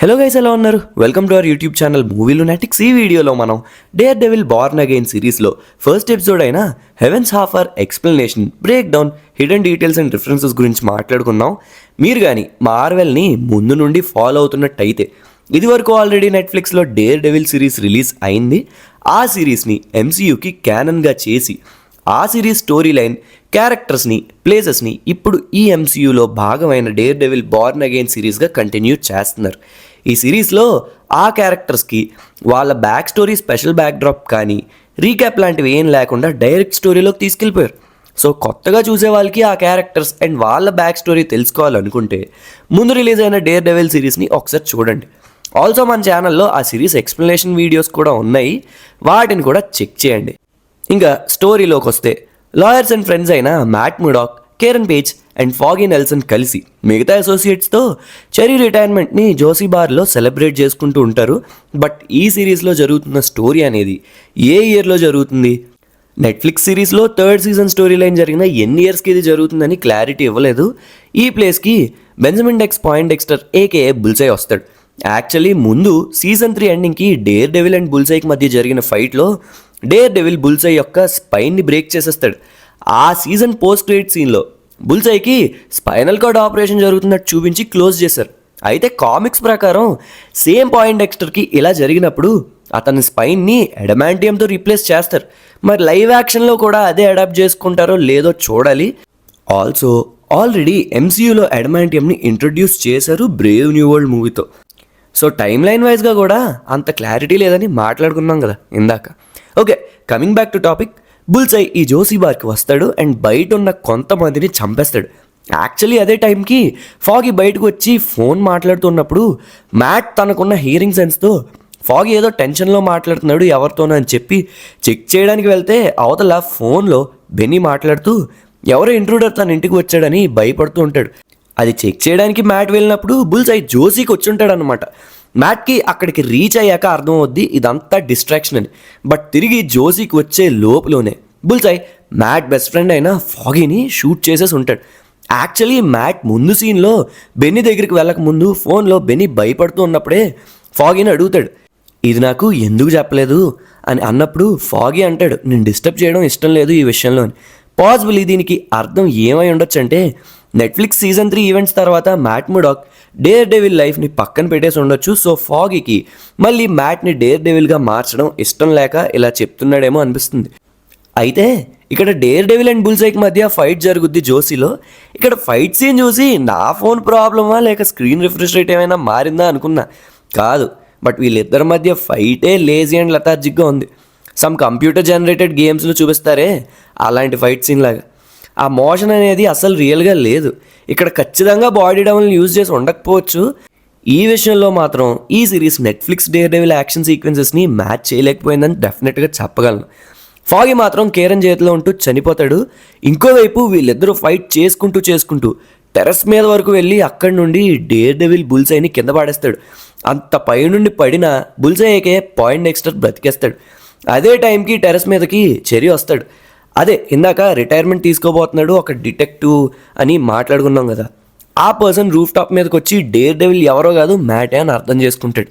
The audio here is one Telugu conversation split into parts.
హలో గైస్, ఎలా ఉన్నారు? Welcome to our YouTube channel movie lunatics. ఈ వీడియోలో మనం డేర్ డెవిల్ బార్న్ అగైన్ సిరీస్లో ఫస్ట్ ఎపిసోడ్ అయిన heaven's half hour explanation, break down, hidden details and references గురించి మాట్లాడుకున్నాం. మీరు కానీ మార్వెల్ని ముందు నుండి ఫాలో అవుతున్నట్టయితే ఇదివరకు ఆల్రెడీ నెట్ఫ్లిక్స్లో డేర్ డెవిల్ సిరీస్ రిలీజ్ అయింది. ఆ సిరీస్ని ఎంసీయూకి క్యానన్గా చేసి ఆ సిరీస్ స్టోరీ లైన్, క్యారెక్టర్స్ని, ప్లేసెస్ని ఇప్పుడు ఈ ఎంసీయూలో భాగమైన డేర్ డెవిల్ బార్న్ అగైన్ సిరీస్గా కంటిన్యూ చేస్తున్నారు. ఈ సిరీస్లో ఆ క్యారెక్టర్స్కి వాళ్ళ backstory, special backdrop కానీ రీక్యాప్ లాంటివి ఏం లేకుండా డైరెక్ట్ స్టోరీలోకి తీసుకెళ్ళిపోయారు. సో కొత్తగా చూసే వాళ్ళకి ఆ క్యారెక్టర్స్ అండ్ వాళ్ళ బ్యాక్ స్టోరీ తెలుసుకోవాలనుకుంటే ముందు రిలీజ్ అయిన డేర్ డెవిల్ సిరీస్ని ఒకసారి చూడండి. ఆల్సో మన ఛానల్లో ఆ సిరీస్ ఎక్స్ప్లెనేషన్ వీడియోస్ కూడా ఉన్నాయి, వాటిని కూడా చెక్ చేయండి. ఇంకా స్టోరీలోకి వస్తే లాయర్స్ అండ్ ఫ్రెండ్స్ అయిన Matt Murdock, Karen Page and Foggy Nelson కలిసి మిగతా అసోసియేట్స్తో చెరీ రిటైర్మెంట్ని జోసీ బార్లో సెలబ్రేట్ చేసుకుంటూ ఉంటారు. బట్ ఈ సిరీస్లో జరుగుతున్న స్టోరీ అనేది ఏ ఇయర్లో జరుగుతుంది? నెట్ఫ్లిక్స్ సిరీస్లో థర్డ్ సీజన్ స్టోరీ లైన్ జరిగిన ఎన్ని ఇయర్స్కి ఇది జరుగుతుందని క్లారిటీ ఇవ్వలేదు. ఈ ప్లేస్కి బెంజమిన్ డెక్స్ పాయింటెక్స్టర్ ఏకేఏ బుల్సై వస్తాడు. యాక్చువల్లీ ముందు సీజన్ 3 ఎండింగ్కి డేర్ డెవిల్ అండ్ బుల్సైకి మధ్య జరిగిన ఫైట్లో డేర్ డెవిల్ బుల్సై యొక్క స్పైన్ని బ్రేక్ చేసేస్తాడు. ఆ సీజన్ పోస్ట్ క్రెడిట్ సీన్లో బుల్సైకి స్పైనల్ కార్డ్ ఆపరేషన్ జరుగుతున్నట్టు చూపించి క్లోజ్ చేశారు. అయితే కామిక్స్ ప్రకారం సేమ్ పాయింటెక్స్టర్కి ఇలా జరిగినప్పుడు అతని స్పైన్ని అడమాంటియంతో రీప్లేస్ చేస్తారు. మరి లైవ్ యాక్షన్లో కూడా అదే అడాప్ట్ చేసుకుంటారో లేదో చూడాలి. ఆల్సో ఆల్రెడీ ఎంసీయూలో అడమాంటియంని ఇంట్రొడ్యూస్ చేశారు బ్రేవ్ న్యూ వరల్డ్ మూవీతో. సో టైమ్ లైన్ వైజ్గా కూడా అంత క్లారిటీ లేదని మాట్లాడుకున్నాం కదా ఇందాక. Okay, coming back to topic. Bullseye ఈ జోసీ బార్కి వస్తాడు అండ్ బయట ఉన్న కొంతమందిని చంపేస్తాడు. యాక్చువల్లీ అదే టైంకి ఫాగీ బయటకు వచ్చి ఫోన్ మాట్లాడుతున్నప్పుడు మ్యాట్ తనకున్న హియరింగ్ సెన్స్తో ఫాగీ ఏదో టెన్షన్లో మాట్లాడుతున్నాడు ఎవరితోనో అని చెప్పి చెక్ చేయడానికి వెళ్తే అవతల ఫోన్లో బెన్నీ మాట్లాడుతూ ఎవరో ఇంట్రూడర్ తన ఇంటికి వచ్చాడని భయపడుతూ ఉంటాడు. అది చెక్ చేయడానికి మ్యాట్ వెళ్ళినప్పుడు బుల్సై జోసీకి వచ్చి ఉంటాడు అనమాట. మ్యాట్కి అక్కడికి రీచ్ అయ్యాక అర్థం అవుద్ది ఇదంతా డిస్ట్రాక్షన్ అని. బట్ తిరిగి జోసీకి వచ్చే లోపులోనే బుల్సై మ్యాట్ బెస్ట్ ఫ్రెండ్ అయిన ఫాగీని షూట్ చేసేసి ఉంటాడు. యాక్చువల్లీ మ్యాట్ ముందు సీన్లో బెన్నీ దగ్గరికి వెళ్ళక ముందు ఫోన్లో బెన్నీ భయపడుతూ ఉన్నప్పుడే ఫాగీని అడుగుతాడు, ఇది నాకు ఎందుకు చెప్పలేదు అని. అన్నప్పుడు ఫాగీ అంటాడు, నేను డిస్టర్బ్ చేయడం ఇష్టం లేదు ఈ విషయంలో అని. పాసిబుల్ దీనికి అర్థం ఏమై ఉండొచ్చు అంటే నెట్ఫ్లిక్స్ సీజన్ 3 ఈవెంట్స్ తర్వాత మ్యాట్ ముడాక్ డేర్ డెవిల్ లైఫ్ని పక్కన పెట్టేసి ఉండొచ్చు. సో ఫాగీకి మళ్ళీ మ్యాట్ని డేర్ డెవిల్గా మార్చడం ఇష్టం లేక ఇలా చెప్తున్నాడేమో అనిపిస్తుంది. అయితే ఇక్కడ డేర్ డెవిల్ అండ్ బుల్సైకి మధ్య ఫైట్ జరుగుద్ది జోసీలో. ఇక్కడ ఫైట్ సీన్ చూసి నా ఫోన్ ప్రాబ్లమా లేక స్క్రీన్ రిఫ్రెష్ రేట్ ఏమైనా మారిందా అనుకున్నా. కాదు, బట్ వీళ్ళిద్దరి మధ్య ఫైటే లేజీ అండ్ లెథార్జిక్గా ఉంది. సమ్ కంప్యూటర్ జనరేటెడ్ గేమ్స్లో చూపిస్తారే అలాంటి ఫైట్ సీన్ లాగా. ఆ మోషన్ అనేది అసలు రియల్గా లేదు. ఇక్కడ ఖచ్చితంగా బాడీ డౌన్లు యూజ్ చేసి ఉండకపోవచ్చు. ఈ విషయంలో మాత్రం ఈ series Netflix Daredevil action సీక్వెన్సెస్ని మ్యాచ్ చేయలేకపోయిందని డెఫినెట్గా చెప్పగలను. ఫాగీ మాత్రం కేరన్ చేతిలో ఉంటూ చనిపోతాడు. ఇంకోవైపు వీళ్ళిద్దరూ ఫైట్ చేసుకుంటూ టెర్రస్ మీద వరకు వెళ్ళి అక్కడి నుండి డేర్ డెవిల్ బుల్సైని కింద పాడేస్తాడు. అంత పై నుండి పడిన బుల్సైకే పాయింటెక్స్టర్ బ్రతికేస్తాడు. అదే టైంకి టెర్రస్ మీదకి చెరీ వస్తాడు. అదే ఇందాక రిటైర్మెంట్ తీసుకోబోతున్నాడు ఒక డిటెక్టివ్ అని మాట్లాడుకున్నాం కదా, ఆ పర్సన్ రూఫ్ టాప్ మీదకి వచ్చి డేర్ డెవిల్ ఎవరో కాదు మ్యాటే అని అర్థం చేసుకుంటాడు.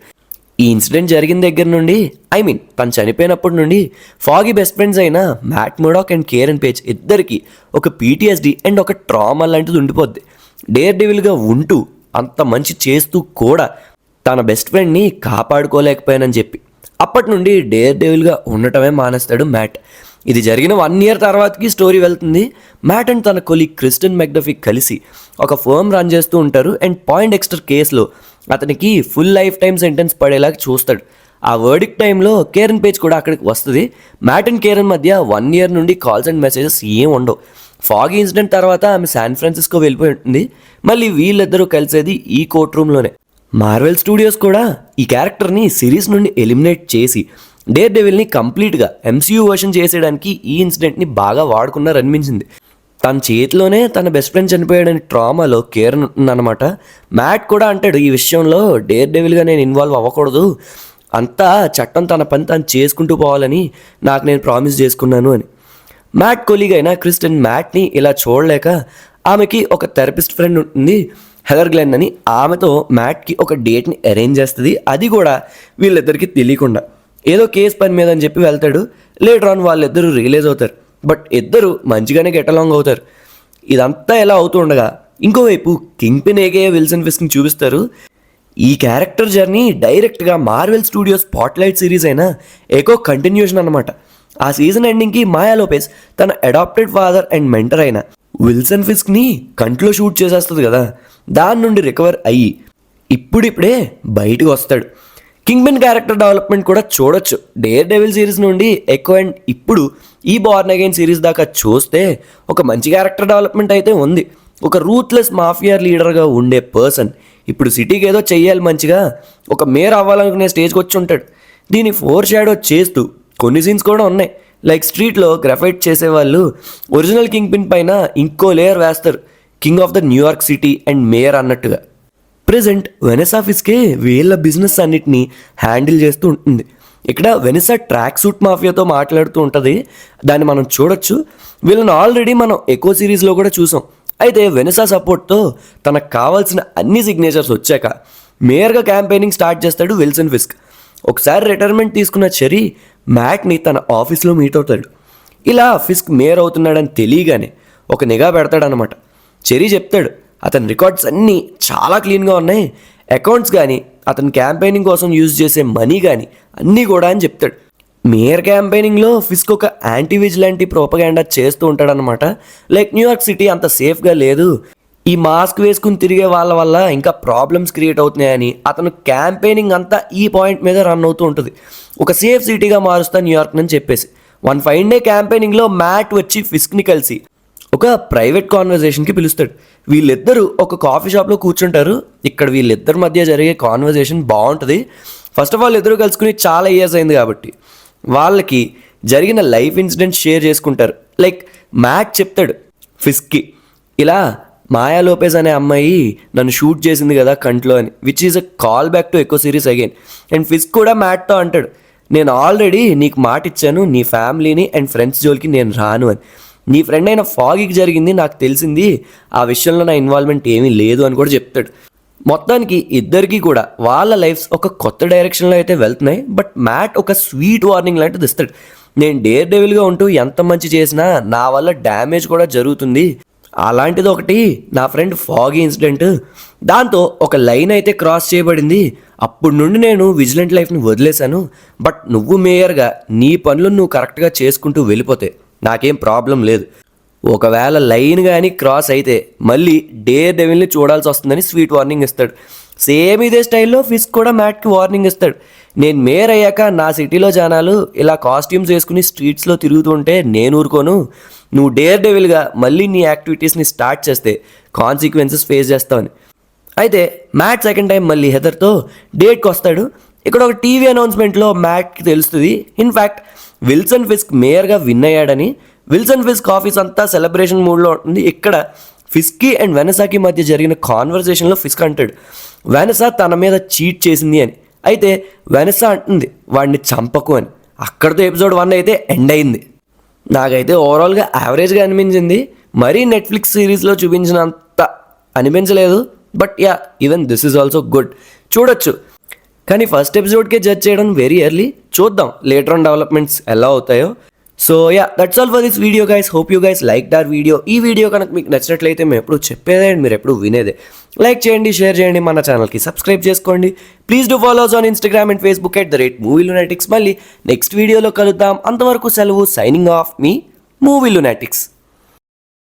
ఈ ఇన్సిడెంట్ జరిగిన దగ్గర నుండి తను చనిపోయినప్పటి నుండి ఫాగీ బెస్ట్ ఫ్రెండ్స్ అయిన మ్యాట్ ముడాక్ అండ్ కేరన్ పేజ్ ఇద్దరికి ఒక పీటీఎస్డీ అండ్ ఒక ట్రామా లాంటిది ఉండిపోద్ది. డేర్ డెవిల్గా ఉంటూ అంత మంచి చేస్తూ కూడా తన బెస్ట్ ఫ్రెండ్ని కాపాడుకోలేకపోయానని చెప్పి అప్పటి నుండి డేర్ డెవిల్గా ఉండటమే మానేస్తాడు మ్యాట్. ఇది జరిగిన 1 year తర్వాతకి స్టోరీ వెళ్తుంది. మ్యాట్ అండ్ తన కొలీగ్ క్రిస్టన్ మెక్డఫీ కలిసి ఒక ఫర్మ్ రన్ చేస్తూ ఉంటారు అండ్ పాయింటెక్స్టర్ కేసులో అతనికి ఫుల్ లైఫ్ టైం సెంటెన్స్ పడేలాగా చూస్తాడు. ఆ వర్డిక్ట్ టైంలో కేరన్ పేజ్ కూడా అక్కడికి వస్తుంది. మ్యాట్ అండ్ కేరన్ మధ్య 1 year నుండి కాల్స్ అండ్ మెసేజెస్ ఏం ఉండవు. ఫాగీ ఇన్సిడెంట్ తర్వాత ఆమె శాన్ ఫ్రాన్సిస్కో వెళ్ళిపోయి ఉంటుంది. మళ్ళీ వీళ్ళిద్దరూ కలిసేది ఈ కోర్ట్ రూమ్లోనే. మార్వెల్ స్టూడియోస్ కూడా ఈ క్యారెక్టర్ని సిరీస్ నుండి ఎలిమినేట్ చేసి డేర్ డెవిల్ని కంప్లీట్గా ఎంసీయూ వర్షన్ చేసేయడానికి ఈ ఇన్సిడెంట్ని బాగా వాడుకున్నారనిపించింది. తన చేతిలోనే తన బెస్ట్ ఫ్రెండ్ చనిపోయాడని ట్రామాలో కేరన్ ఉంటుందన్నమాట. మ్యాట్ కూడా అంటాడు, ఈ విషయంలో డేర్ డెవిల్గా నేను ఇన్వాల్వ్ అవ్వకూడదు, అంతా చట్టం తన పని తను చేసుకుంటూ పోవాలని నాకు నేను ప్రామిస్ చేసుకున్నాను అని. మ్యాట్ కొలీగ్ అయిన క్రిస్టన్ మ్యాట్ని ఇలా చూడలేక ఆమెకి ఒక థెరపిస్ట్ ఫ్రెండ్ ఉంటుంది. హెదర్ గ్లెన్ అని ఆమెతో మ్యాట్కి ఒక డేట్ని అరేంజ్ చేస్తుంది, అది కూడా వీళ్ళిద్దరికి తెలియకుండా. ఏదో కేసు పని మీద అని చెప్పి వెళ్తాడు. లేటర్ ఆన్ వాళ్ళిద్దరూ రియలైజ్ అవుతారు, బట్ ఇద్దరు మంచిగానే గెట్ అలాంగ్ అవుతారు. ఇదంతా ఎలా అవుతూ ఉండగా ఇంకోవైపు కింగ్ పిన్ ఏకే విల్సన్ ఫిస్క్ని చూపిస్తారు. ఈ క్యారెక్టర్ జర్నీ డైరెక్ట్గా మార్వెల్ స్టూడియో స్పాట్లైట్ సిరీస్ అయిన ఎకో కంటిన్యూషన్ అనమాట. ఆ సీజన్ ఎండింగ్కి మాయా లోపెస్ తన అడాప్టెడ్ ఫాదర్ అండ్ మెంటర్ అయిన విల్సన్ ఫిస్క్ని కంట్లో షూట్ చేసేస్తుంది కదా, దాని నుండి రికవర్ అయ్యి ఇప్పుడిప్పుడే బయటకు వస్తాడు. కింగ్ పిన్ క్యారెక్టర్ డెవలప్మెంట్ కూడా చూడొచ్చు. డేర్ డెవిల్ సిరీస్ నుండి ఎకో అండ్ ఇప్పుడు ఈ బార్న్ అగైన్ సిరీస్ దాకా చూస్తే ఒక మంచి క్యారెక్టర్ డెవలప్మెంట్ అయితే ఉంది. ఒక రూత్లెస్ మాఫియా లీడర్గా ఉండే పర్సన్ ఇప్పుడు సిటీకి ఏదో చెయ్యాలి మంచిగా, ఒక మేయర్ అవ్వాలనుకునే స్టేజ్కి వచ్చి ఉంటాడు. దీన్ని ఫోర్ షాడో చేస్తూ కొన్ని సీన్స్ కూడా ఉన్నాయి. లైక్ స్ట్రీట్లో గ్రఫైట్ చేసేవాళ్ళు ఒరిజినల్ కింగ్ పిన్ పైన ఇంకో లేయర్ వేస్తారు, king of the New York city and mayor అన్నట్టుగా. ప్రెజెంట్ వెనెసా ఫిస్కే వీళ్ళ బిజినెస్ అన్నిటినీ హ్యాండిల్ చేస్తూ ఉంటుంది. ఇక్కడ వెనెసా ట్రాక్ సూట్ మాఫియాతో మాట్లాడుతూ ఉంటుంది, దాన్ని మనం చూడొచ్చు. వీళ్ళని ఆల్రెడీ మనం ఎకో సిరీస్లో కూడా చూసాం. అయితే వెనెసా సపోర్ట్తో తనకు కావాల్సిన అన్ని సిగ్నేచర్స్ వచ్చాక మేయర్గా క్యాంపెయినింగ్ స్టార్ట్ చేస్తాడు విల్సన్ ఫిస్క్. ఒకసారి రిటైర్మెంట్ తీసుకున్న చెరీ మ్యాట్ని తన ఆఫీస్లో మీట్ అవుతాడు. ఇలా ఫిస్క్ మేయర్ అవుతున్నాడని తెలియగానే ఒక నిఘా పెడతాడనమాట. చెరీ చెప్తాడు అతని రికార్డ్స్ అన్నీ చాలా క్లీన్గా ఉన్నాయి, అకౌంట్స్ కానీ అతని క్యాంపెయినింగ్ కోసం యూజ్ చేసే మనీ కానీ అన్నీ కూడా అని చెప్తాడు. మేయర్ క్యాంపెయినింగ్లో ఫిస్క్ ఒక యాంటీ విజిలాంటీ ప్రోపగాండా చేస్తూ ఉంటాడనమాట. లైక్ న్యూయార్క్ సిటీ అంత సేఫ్గా లేదు, ఈ మాస్క్ వేసుకుని తిరిగే వాళ్ళ వల్ల ఇంకా ప్రాబ్లమ్స్ క్రియేట్ అవుతున్నాయని అతను క్యాంపెయినింగ్ అంతా ఈ పాయింట్ మీద రన్ అవుతూ ఉంటుంది. ఒక సేఫ్ సిటీగా మారుస్తా న్యూయార్క్ అని చెప్పేసి. వన్ ఫైన్ డే క్యాంపెయినింగ్లో మ్యాట్ వచ్చి ఫిస్క్ని కలిసి ఒక ప్రైవేట్ కాన్వర్జేషన్కి పిలుస్తాడు. వీళ్ళిద్దరూ ఒక కాఫీ షాప్లో కూర్చుంటారు. ఇక్కడ వీళ్ళిద్దరి మధ్య జరిగే కాన్వర్జేషన్ బాగుంటుంది. ఫస్ట్ ఆఫ్ ఆల్ ఇద్దరు కలుసుకుని చాలా ఇయర్స్ అయింది కాబట్టి వాళ్ళకి జరిగిన లైఫ్ ఇన్సిడెంట్స్ షేర్ చేసుకుంటారు. లైక్ మ్యాట్ చెప్తాడు ఫిస్క్కి, ఇలా మాయా లోపెస్ అనే అమ్మాయి నన్ను షూట్ చేసింది కదా కంట్లో అని, which is a call back to echo series again. And Fisk కూడా మ్యాట్తో అంటాడు, నేను ఆల్రెడీ నీకు మాట ఇచ్చాను, నీ ఫ్యామిలీని అండ్ ఫ్రెండ్స్ జోలికి నేను రాను అని. నీ ఫ్రెండ్ అయిన ఫాగీకి జరిగింది నాకు తెలిసింది, ఆ విషయంలో నా ఇన్వాల్వ్మెంట్ ఏమీ లేదు అని కూడా చెప్తాడు. మొత్తానికి ఇద్దరికి కూడా వాళ్ళ లైఫ్స్ ఒక కొత్త డైరెక్షన్లో అయితే వెళ్తున్నాయి. బట్ మ్యాట్ ఒక స్వీట్ వార్నింగ్ లాంటిది ఇస్తాడు. నేను డేర్ డెవిల్గా ఉంటూ ఎంత మంచి చేసినా నా వల్ల డ్యామేజ్ కూడా జరుగుతుంది, అలాంటిది ఒకటి నా ఫ్రెండ్ ఫాగీ ఇన్సిడెంట్, దాంతో ఒక లైన్ అయితే క్రాస్ చేయబడింది. అప్పుడు నుండి నేను విజిలెంట్ లైఫ్ని వదిలేశాను. బట్ నువ్వు మేయర్గా నీ పనులు నువ్వు కరెక్ట్గా చేసుకుంటూ వెళ్ళిపోతే నాకేం ప్రాబ్లం లేదు. ఒకవేళ లైన్ కానీ క్రాస్ అయితే మళ్ళీ డేర్ డెవిల్ని చూడాల్సి వస్తుందని స్వీట్ వార్నింగ్ ఇస్తాడు. సేమ్ ఇదే స్టైల్లో ఫిస్క్ కూడా మ్యాట్కి వార్నింగ్ ఇస్తాడు. నేను మేయర్ అయ్యాక నా సిటీలో జనాలు ఇలా కాస్ట్యూమ్స్ వేసుకుని స్ట్రీట్స్లో తిరుగుతుంటే నేను ఊరుకోను, నువ్వు డేర్ డెవిల్గా మళ్ళీ నీ యాక్టివిటీస్ని స్టార్ట్ చేస్తే కాన్సిక్వెన్సెస్ ఫేస్ చేస్తావని. అయితే మ్యాట్ సెకండ్ టైం మళ్ళీ హెదర్తో డేట్కి వస్తాడు. ఇక్కడ ఒక టీవీ అనౌన్స్మెంట్లో మ్యాట్కి తెలుస్తుంది ఇన్ఫ్యాక్ట్ విల్సన్ ఫిస్క్ మేయర్గా విన్ అయ్యాడని. విల్సన్ ఫిస్క్ ఆఫీస్ అంతా సెలబ్రేషన్ మూడ్లో ఉంటుంది. ఇక్కడ ఫిస్కీ అండ్ వెనసాకి మధ్య జరిగిన కాన్వర్జేషన్లో ఫిస్క్ అంటాడు వెనసా తన మీద చీట్ చేసింది అని. అయితే వెనసా అంటుంది వాడిని చంపకు అని. అక్కడితో ఎపిసోడ్ 1 అయితే ఎండ్ అయింది. నాకైతే ఓవరాల్గా యావరేజ్గా అనిపించింది, మరీ నెట్ఫ్లిక్స్ సిరీస్లో చూపించినంత అనిపించలేదు. But yeah, even this is also good, చూడొచ్చు. కానీ ఫస్ట్ ఎపిసోడ్కే జడ్జ్ చేయడం వెరీ ఎర్లీ. చూద్దాం లేటర్ ఆన్ డెవలప్మెంట్స్ ఎలా అవుతాయో. So yeah, that's all for this video guys. Hope you guys like our video. ఈ వీడియో కనుక మీకు నచ్చినట్లయితే మేము ఎప్పుడు చెప్పేదే అండ్ మీరు ఎప్పుడు వినేదే. లైక్ చేయండి, షేర్ చేయండి, మన ఛానల్కి సబ్స్క్రైబ్ చేసుకోండి. Please do follows on Instagram and Facebook @Movie Lunatics. మళ్ళీ నెక్స్ట్ వీడియోలో కలుద్దాం. అంతవరకు సెలవు. సైనింగ్ ఆఫ్, మీ మూవీ లునాటిక్స్.